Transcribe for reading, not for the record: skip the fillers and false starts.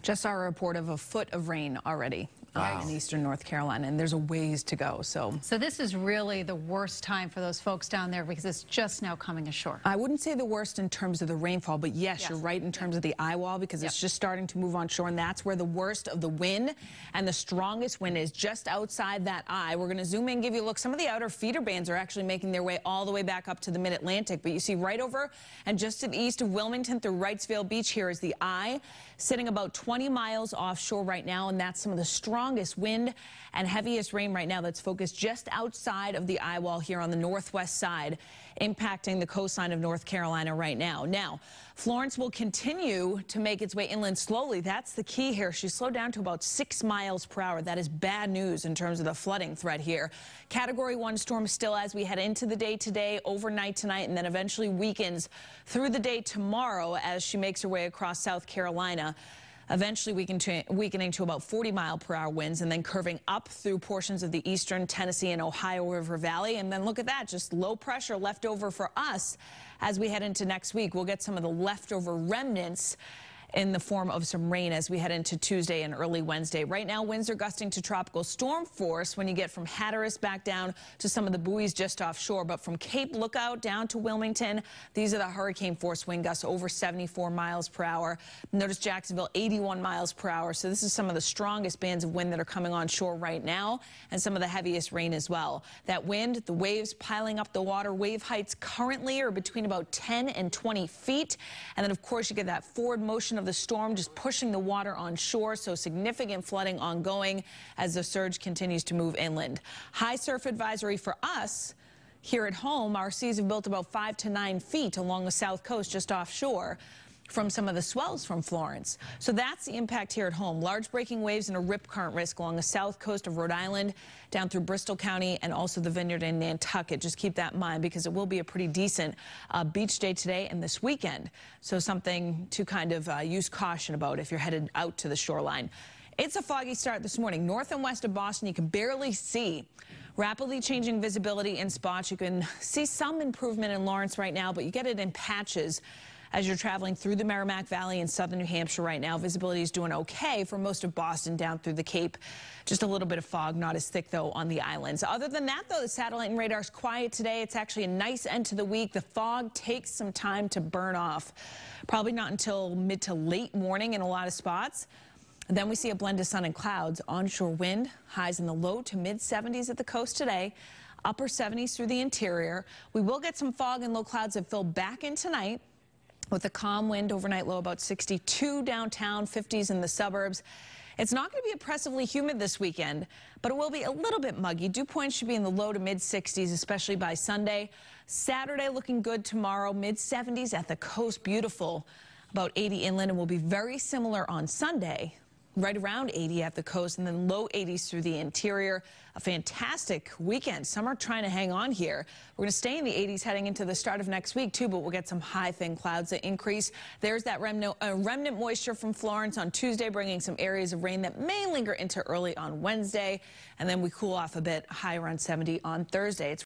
Just saw a report of a foot of rain already in eastern North Carolina, and there's a ways to go. So this is really the worst time for those folks down there because it's just now coming ashore. I wouldn't say the worst in terms of the rainfall, but yes, you're right in terms of the eye wall because it's just starting to move on shore, and that's where the worst of the wind and the strongest wind is just outside that eye. We're going to zoom in, give you a look. Some of the outer feeder bands are actually making their way all the way back up to the mid-Atlantic, but you see right over and just to the east of Wilmington through Wrightsville Beach, here is the eye, sitting about 20 miles offshore right now, and that's some of the strongest wind and heaviest rain right now that's focused just outside of the eye wall here on the northwest side, impacting the coastline of North Carolina right now. Now, Florence will continue to make its way inland slowly. That's the key here. She slowed down to about 6 miles per hour. That is bad news in terms of the flooding threat here. Category 1 storm still as we head into the day today, overnight tonight, and then eventually weakens through the day tomorrow as she makes her way across South Carolina. Eventually weakening to about 40-mile-per-hour winds and then curving up through portions of the eastern Tennessee and Ohio River Valley. And then look at that, just low pressure left over for us as we head into next week. We'll get some of the leftover remnants in the form of some rain as we head into Tuesday and early Wednesday. Right now, winds are gusting to tropical storm force when you get from Hatteras back down to some of the buoys just offshore. But from Cape Lookout down to Wilmington, these are the hurricane force wind gusts over 74 miles per hour. Notice Jacksonville, 81 miles per hour. So this is some of the strongest bands of wind that are coming on shore right now, and some of the heaviest rain as well. That wind, the waves piling up the water, wave heights currently are between about 10 and 20 feet. And then, of course, you get that forward motion of the storm just pushing the water on shore, so significant flooding ongoing as the surge continues to move inland. High surf advisory for us here at home. Our seas have built about 5 to 9 feet along the south coast just offshore from some of the swells from Florence. So that's the impact here at home. Large breaking waves and a rip current risk along the south coast of Rhode Island, down through Bristol County, and also the Vineyard and Nantucket. Just keep that in mind because it will be a pretty decent beach day today and this weekend. So something to kind of use caution about if you're headed out to the shoreline. It's a foggy start this morning. North and west of Boston, you can barely see. Rapidly changing visibility in spots. You can see some improvement in Lawrence right now, but you get it in patches as you're traveling through the Merrimack Valley in southern New Hampshire right now. Visibility is doing okay for most of Boston down through the Cape. Just a little bit of fog, not as thick, though, on the islands. Other than that, though, the satellite and radar is quiet today. It's actually a nice end to the week. The fog takes some time to burn off. Probably not until mid to late morning in a lot of spots. And then we see a blend of sun and clouds. Onshore wind, highs in the low to mid 70s at the coast today. Upper 70s through the interior. We will get some fog and low clouds that fill back in tonight, with a calm wind, overnight low about 62 downtown, 50s in the suburbs. It's not going to be oppressively humid this weekend, but it will be a little bit muggy. Dew points should be in the low to mid 60s, especially by Sunday. Saturday looking good tomorrow, mid 70s at the coast, beautiful, about 80 inland, and will be very similar on Sunday. Right around 80 at the coast, and then low 80s through the interior. A fantastic weekend. Some are trying to hang on here. We're going to stay in the 80s heading into the start of next week, too, but we'll get some high, thin clouds that increase. There's that remnant moisture from Florence on Tuesday, bringing some areas of rain that may linger into early on Wednesday, and then we cool off a bit, high around 70 on Thursday. It's